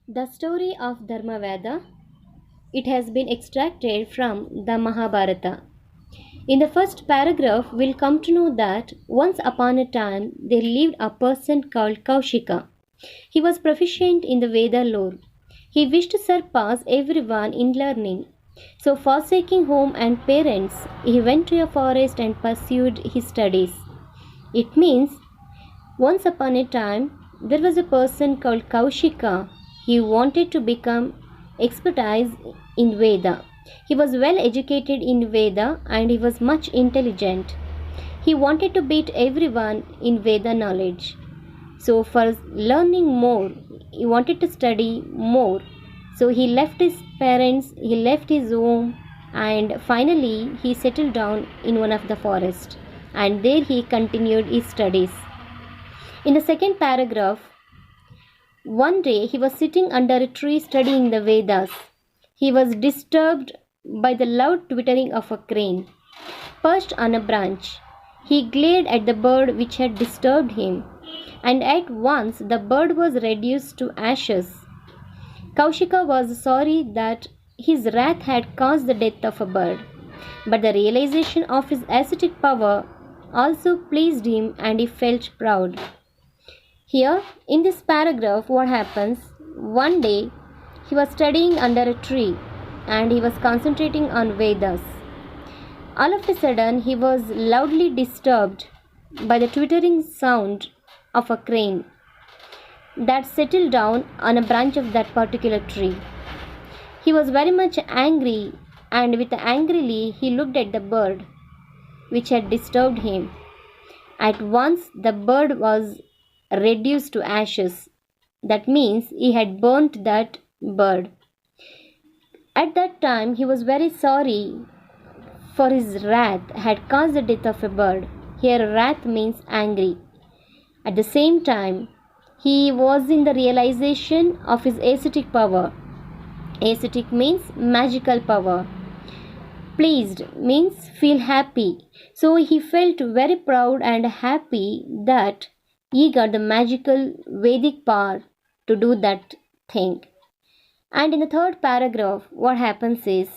The story of Dharmaveda, it has been extracted from the Mahabharata. In the first paragraph, we'll come to know that once upon a time there lived a person called Kaushika. He was proficient in the Veda lore. He wished to surpass everyone in learning. So, forsaking home and parents, he went to a forest and pursued his studies. It means once upon a time, there was a person called Kaushika. He wanted to become expertise in Veda. He was well educated in Veda and he was much intelligent. He wanted to beat everyone in Veda knowledge. So, for learning more, he wanted to study more. So, he left his parents, he left his home, and finally he settled down in one of the forests. And there he continued his studies. In the second paragraph, one day he was sitting under a tree studying the Vedas. He was disturbed by the loud twittering of a crane. Perched on a branch, he glared at the bird which had disturbed him, and at once the bird was reduced to ashes. Kaushika was sorry that his wrath had caused the death of a bird, but the realization of his ascetic power also pleased him and he felt proud. Here, in this paragraph, what happens? One day, he was studying under a tree and he was concentrating on Vedas. All of a sudden, he was loudly disturbed by the twittering sound of a crane that settled down on a branch of that particular tree. He was very much angry, and with angrily he looked at the bird which had disturbed him. At once, the bird was reduced to ashes. That means he had burnt that bird. At that time, he was very sorry for his wrath had caused the death of a bird. Here, wrath means angry. At the same time, he was in the realization of his ascetic power. Ascetic means magical power. Pleased means feel happy. So he felt very proud and happy that he got the magical Vedic power to do that thing. And in the third paragraph, what happens is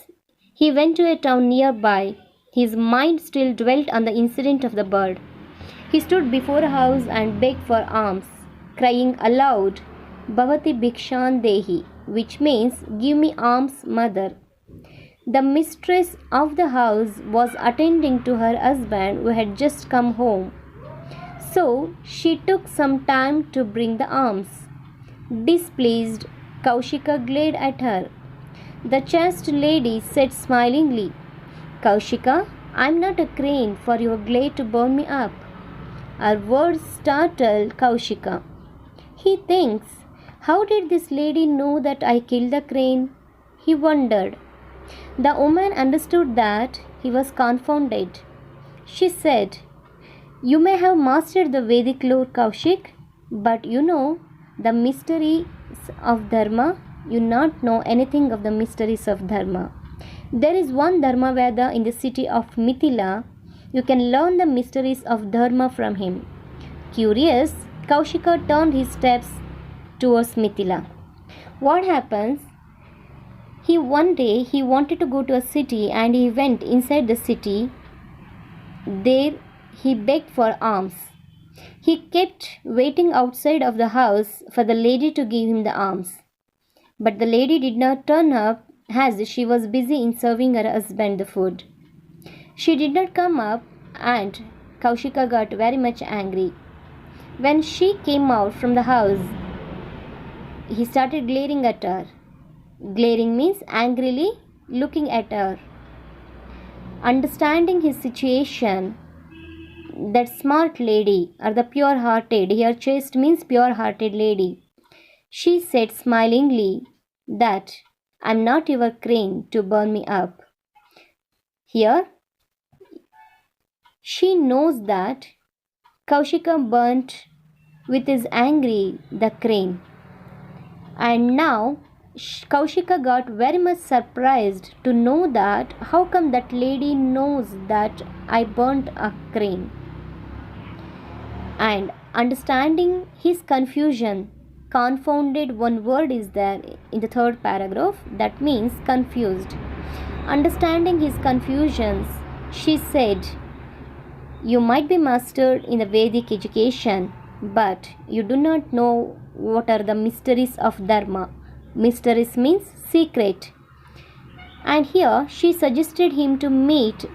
he went to a town nearby. His mind still dwelt on the incident of the bird. He stood before a house and begged for alms, crying aloud, Bhavati Bhikshan Dehi, which means, Give me alms, mother. The mistress of the house was attending to her husband who had just come home. So she took some time to bring the alms. Displeased, Kaushika glared at her. The chaste lady said smilingly, Kaushika, I am not a crane for your glare to burn me up. Her words startled Kaushika. He thinks, how did this lady know that I killed the crane? He wondered. The woman understood that he was confounded. She said, You may have mastered the Vedic lore, Kaushik, but you know the mysteries of Dharma. You not know anything of the mysteries of Dharma. There is one Dharma Veda in the city of Mithila. You can learn the mysteries of Dharma from him. Curious, Kaushika turned his steps towards Mithila. What happens? One day he wanted to go to a city and he went inside the city. There he begged for alms. He kept waiting outside of the house for the lady to give him the alms. But the lady did not turn up as she was busy in serving her husband the food. She did not come up and Kaushika got very much angry. When she came out from the house, he started glaring at her. Glaring means angrily looking at her. Understanding his situation, that smart lady or the pure hearted, here chaste means pure hearted lady, she said smilingly that I am not your crane to burn me up. Here she knows that Kaushika burnt with his angry the crane, and now Kaushika got very much surprised to know that how come that lady knows that I burnt a crane. And understanding his confusion, confounded one word is there in the third paragraph, that means confused. Understanding his confusions, she said, "You might be mastered in the Vedic education, but you do not know what are the mysteries of Dharma." Mysteries means secret. And here she suggested him to meet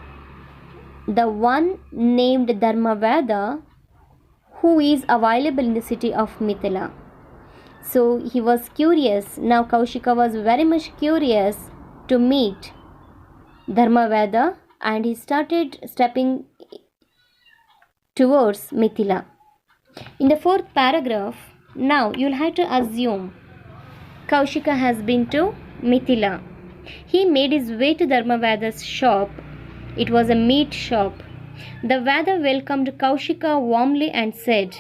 the one named Dharmaveda, who is available in the city of Mithila. So he was curious. Now Kaushika was very much curious to meet Dharmaveda, and he started stepping towards Mithila. In the fourth paragraph, now you'll have to assume Kaushika has been to Mithila. He made his way to Dharmaveda's shop. It was a meat shop. The Veda welcomed Kaushika warmly and said,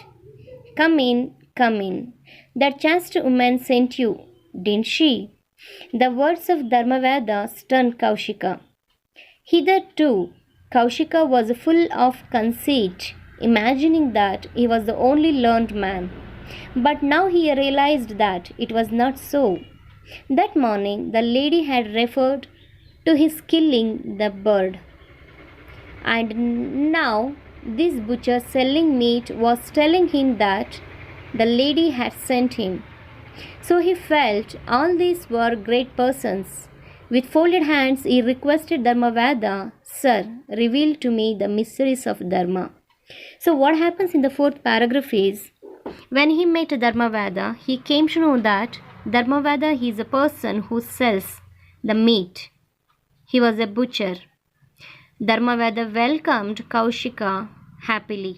"Come in, come in. That chaste woman sent you, didn't she?" The words of Dharmaveda stunned Kaushika. Hitherto, Kaushika was full of conceit, imagining that he was the only learned man. But now he realized that it was not so. That morning, the lady had referred to his killing the bird. And now, this butcher selling meat was telling him that the lady had sent him. So he felt all these were great persons. With folded hands, he requested Dharmaveda, "Sir, reveal to me the mysteries of Dharma." So what happens in the fourth paragraph is, when he met Dharmaveda, he came to know that Dharmaveda is a person who sells the meat. He was a butcher. Dharmaveda welcomed Kaushika happily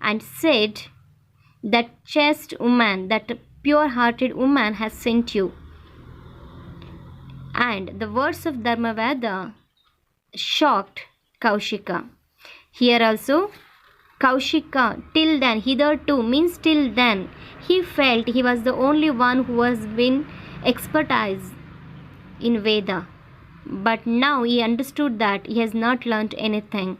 and said, "That chaste woman, that pure-hearted woman has sent you." And the words of Dharmaveda shocked Kaushika. Here also, Kaushika, till then, hitherto means till then, he felt he was the only one who has been expertise in Veda. But now he understood that he has not learnt anything.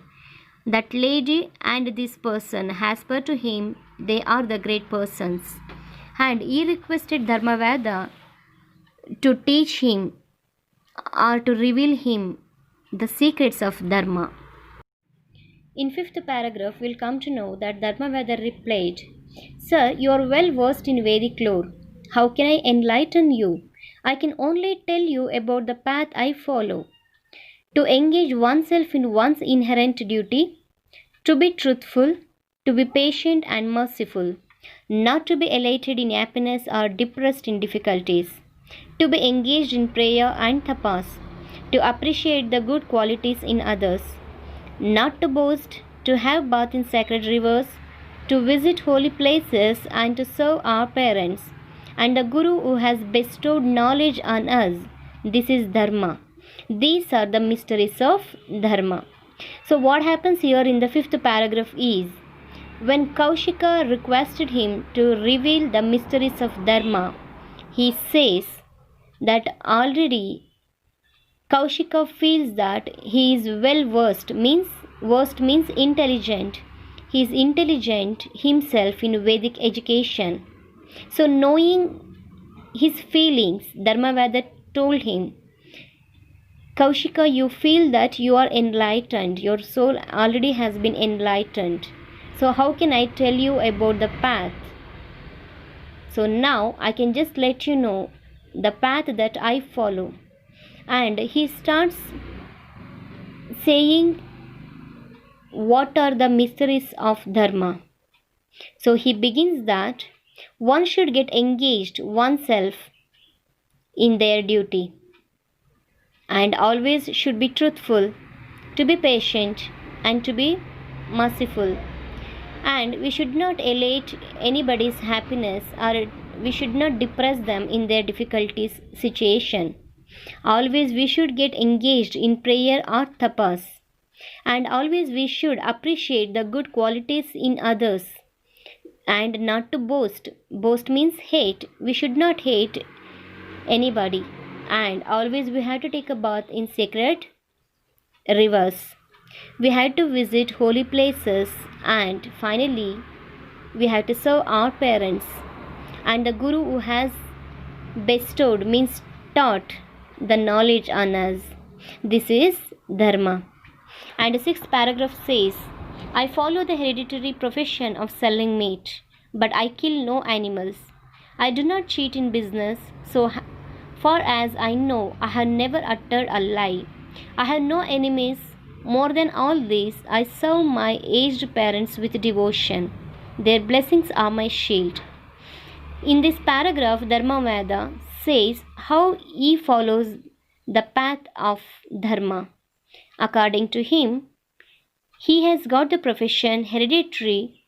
That lady and this person, as per to him, they are the great persons. And he requested Dharmaveda to teach him or to reveal him the secrets of Dharma. In fifth paragraph, we'll come to know that Dharmaveda replied, "Sir, you are well versed in Vedic lore. How can I enlighten you? I can only tell you about the path I follow. To engage oneself in one's inherent duty, to be truthful, to be patient and merciful, not to be elated in happiness or depressed in difficulties, to be engaged in prayer and tapas, to appreciate the good qualities in others, not to boast, to have bath in sacred rivers, to visit holy places and to serve our parents, and the Guru who has bestowed knowledge on us. This is Dharma. These are the mysteries of Dharma." So what happens here in the fifth paragraph is, when Kaushika requested him to reveal the mysteries of Dharma, he says that already Kaushika feels that he is well versed means intelligent. He is intelligent himself in Vedic education. So knowing his feelings, Dharmaveda told him, "Kaushika, you feel that you are enlightened. Your soul already has been enlightened. So how can I tell you about the path? So now I can just let you know the path that I follow." And he starts saying what are the mysteries of Dharma. So he begins that one should get engaged oneself in their duty, and always should be truthful, to be patient and to be merciful. And we should not elate anybody's happiness, or we should not depress them in their difficulties situation. Always we should get engaged in prayer or tapas, and always we should appreciate the good qualities in others, and not to boast. Boast means hate. We should not hate anybody, and always we have to take a bath in sacred rivers. We have to visit holy places, and finally we have to serve our parents. and the Guru who has bestowed means taught the knowledge on us. This is Dharma. And the sixth paragraph says, I follow the hereditary profession of selling meat, but I kill no animals. I do not cheat in business, so far as I know, I have never uttered a lie. I have no enemies. More than all this, I serve my aged parents with devotion. Their blessings are my shield. In this paragraph, Dharmaveda says how he follows the path of Dharma. According to him, he has got the profession hereditary,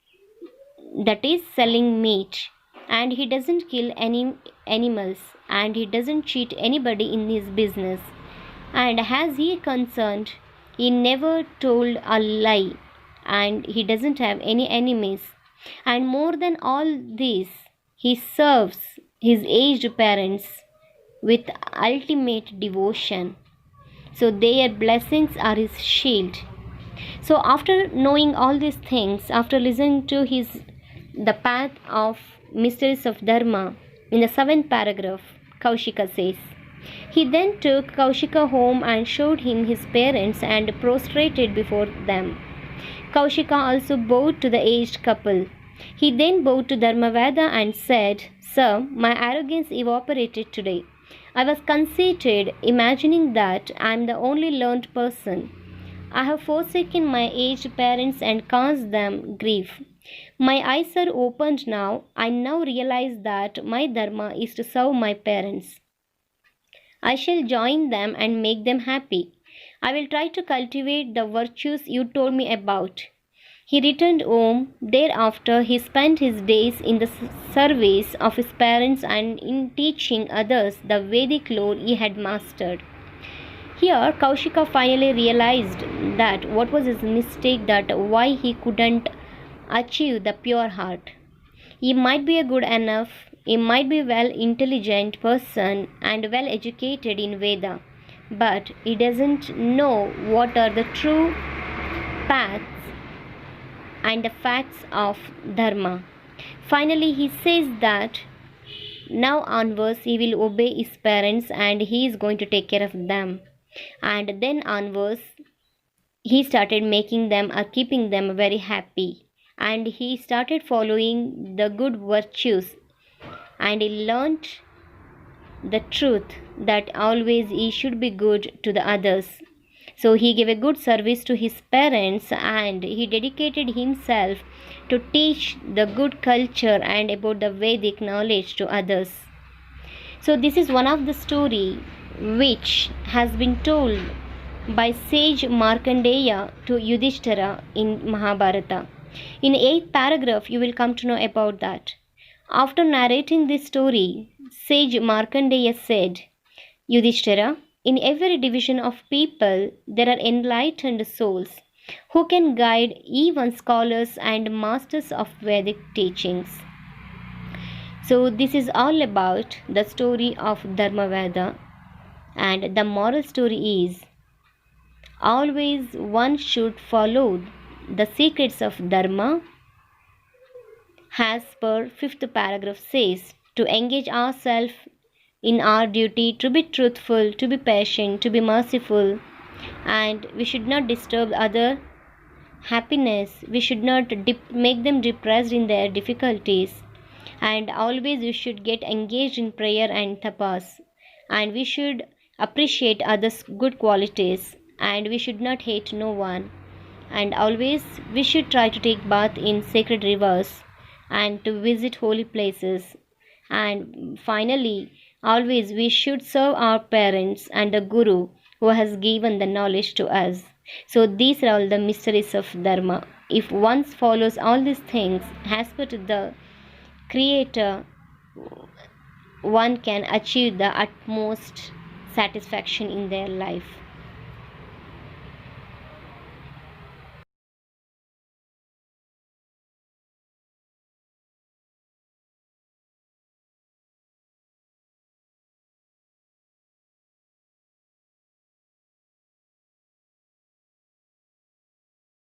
that is selling meat, and he doesn't kill any animals, and he doesn't cheat anybody in his business. And as he is concerned, he never told a lie, and he doesn't have any enemies. And more than all this, he serves his aged parents with ultimate devotion. So their blessings are his shield. So after knowing all these things, after listening to the path of mysteries of Dharma, in the seventh paragraph, Kaushika says, he then took Kaushika home and showed him his parents and prostrated before them. Kaushika also bowed to the aged couple. He then bowed to Dharmaveda and said, Sir, my arrogance evaporated today. I was conceited, imagining that I am the only learned person. I have forsaken my aged parents and caused them grief. My eyes are opened now. I now realize that my dharma is to serve my parents. I shall join them and make them happy. I will try to cultivate the virtues you told me about. He returned home. Thereafter, he spent his days in the service of his parents and in teaching others the Vedic lore he had mastered. Here, Kaushika finally realized that what was his mistake, that why he couldn't achieve the pure heart. He might be a good enough, he might be well intelligent person and well educated in Veda, but he doesn't know what are the true paths and the facts of Dharma. Finally, he says that now onwards he will obey his parents and he is going to take care of them. And then onwards, he started making them or keeping them very happy. And he started following the good virtues. And he learnt the truth that always he should be good to the others. So he gave a good service to his parents and he dedicated himself to teach the good culture and about the Vedic knowledge to others. So this is one of the story which has been told by sage Markandeya to Yudhishthira in Mahabharata. In 8th paragraph, you will come to know about that. After narrating this story, sage Markandeya said, Yudhishthira, in every division of people, there are enlightened souls who can guide even scholars and masters of Vedic teachings. So this is all about the story of Dharmaveda, and the moral story is always one should follow the secrets of Dharma as per 5th paragraph says, to engage ourselves in our duty, to be truthful, to be patient, to be merciful, and we should not disturb other happiness, we should not make them depressed in their difficulties, and always we should get engaged in prayer and tapas, and we should appreciate others' good qualities, and we should not hate no one, and always we should try to take bath in sacred rivers and to visit holy places, and finally always we should serve our parents and the Guru who has given the knowledge to us. So these are all the mysteries of Dharma. If one follows all these things as per to the Creator, one can achieve the utmost satisfaction in their life.